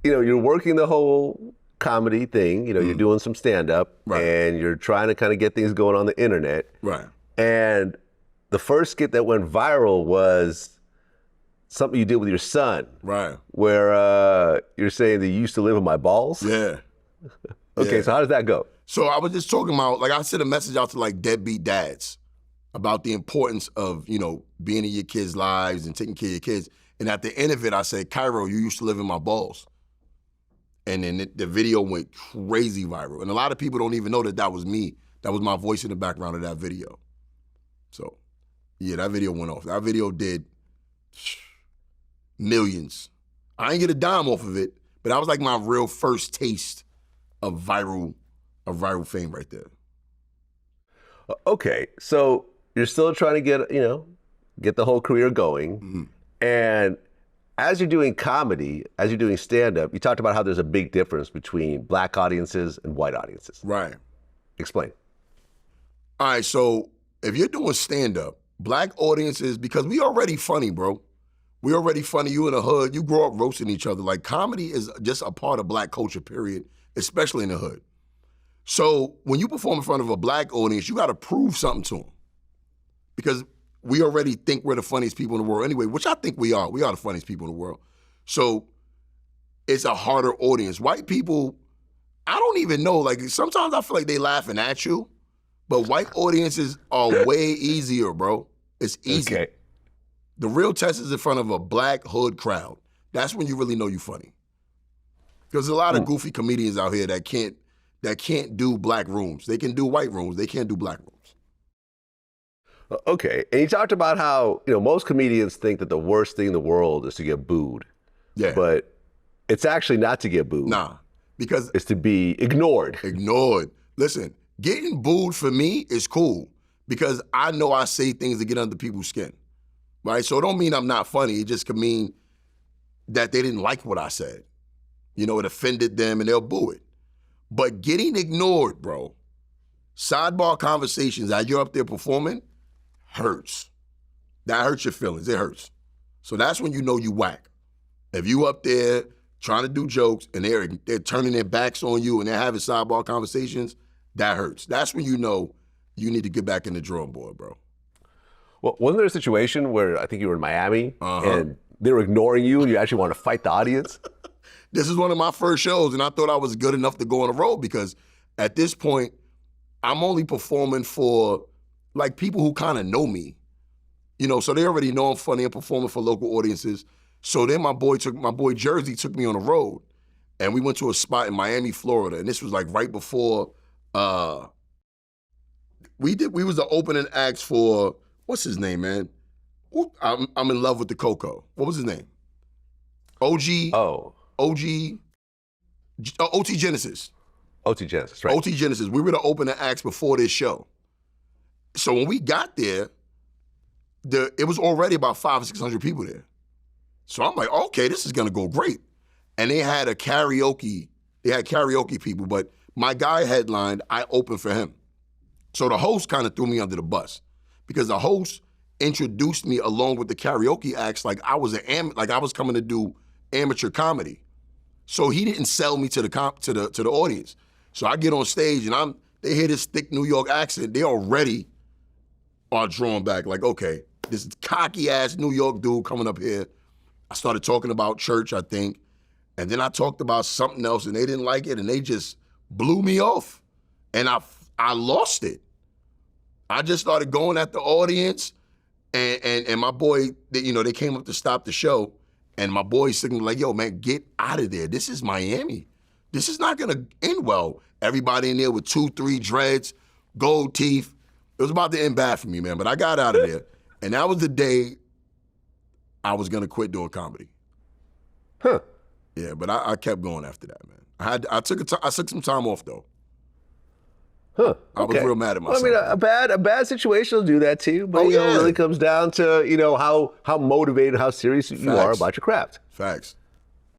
you're working the whole comedy thing. You're doing some stand-up, Right. and you're trying to kind of get things going on the internet. Right. And the first skit that went viral was something you did with your son. Right. Where you're saying that you used to live in my balls. Yeah. Okay, Yeah. so how does that go? So I was just talking about, like, I sent a message out to like deadbeat dads about the importance of, being in your kids' lives and taking care of your kids. And at the end of it, I said, Cairo, you used to live in my balls. And then the video went crazy viral. And a lot of people don't even know that that was me. That was my voice in the background of that video. So, yeah, that video went off. That video did millions. I ain't get a dime off of it, but that was like my real first taste of viral fame right there. Okay, so you're still trying to get the whole career going. Mm-hmm. And as you're doing comedy, as you're doing stand-up, you talked about how there's a big difference between black audiences and white audiences. Right. Explain. All right, so if you're doing stand-up, black audiences, because we already funny, bro. We already funny. You in the hood, you grow up roasting each other. Like, comedy is just a part of black culture, period, especially in the hood. So when you perform in front of a black audience, you got to prove something to them. Because we already think we're the funniest people in the world anyway, which I think we are. We are the funniest people in the world. So it's a harder audience. White people, I don't even know. Like, sometimes I feel like they laughing at you, but white audiences are way easier, bro. It's easy. Okay. The real test is in front of a black hood crowd. That's when you really know you're funny. Because there's a lot of goofy comedians out here that can't do black rooms. They can do white rooms. They can't do black rooms. Okay, and you talked about how most comedians think that the worst thing in the world is to get booed. Yeah. But it's actually not to get booed. Nah, because it's to be ignored. Ignored. Listen, getting booed for me is cool because I know I say things to get under people's skin, right? So it don't mean I'm not funny. It just could mean that they didn't like what I said. It offended them and they'll boo it. But getting ignored, bro, sidebar conversations as you're up there performing, hurts. That hurts your feelings. It hurts. So that's when you know you whack. If you up there trying to do jokes and they're turning their backs on you and they're having sidebar conversations, that hurts. That's when you know you need to get back in the drawing board, bro. Well, wasn't there a situation where I think you were in Miami and they were ignoring you and you actually want to fight the audience? This is one of my first shows and I thought I was good enough to go on the road because at this point, I'm only performing for like people who kind of know me, so they already know I'm funny and performing for local audiences. So then my boy Jersey took me on the road and we went to a spot in Miami, Florida. And this was like right before we was the opening acts for, what's his name, man? I'm in love with the Coco. What was his name? OT Genesis. OT Genesis, right. OT Genesis. We were the opening acts before this show. So when we got there, it was already about 500 or 600 people there. So I'm like, okay, this is gonna go great. And they had karaoke people, but my guy headlined, I opened for him. So the host kind of threw me under the bus because the host introduced me along with the karaoke acts like I was coming to do amateur comedy. So he didn't sell me to the audience. So I get on stage and they hear this thick New York accent, they already are drawn back like, okay, this cocky ass New York dude coming up here. I started talking about church, I think, and then I talked about something else and they didn't like it and they just blew me off. And I lost it. I just started going at the audience and my boy, they came up to stop the show and my boy signaled like, yo, man, get out of there. This is Miami. This is not gonna end well. Everybody in there with 2-3 dreads, gold teeth. It was about to end bad for me, man, but I got out of there. And that was the day I was gonna quit doing comedy. Huh. Yeah, but I kept going after that, man. I took some time off though. Huh. I was real mad at myself. Well, I mean, a bad situation will do that too, but it really comes down to how motivated, how serious you are about your craft. Facts.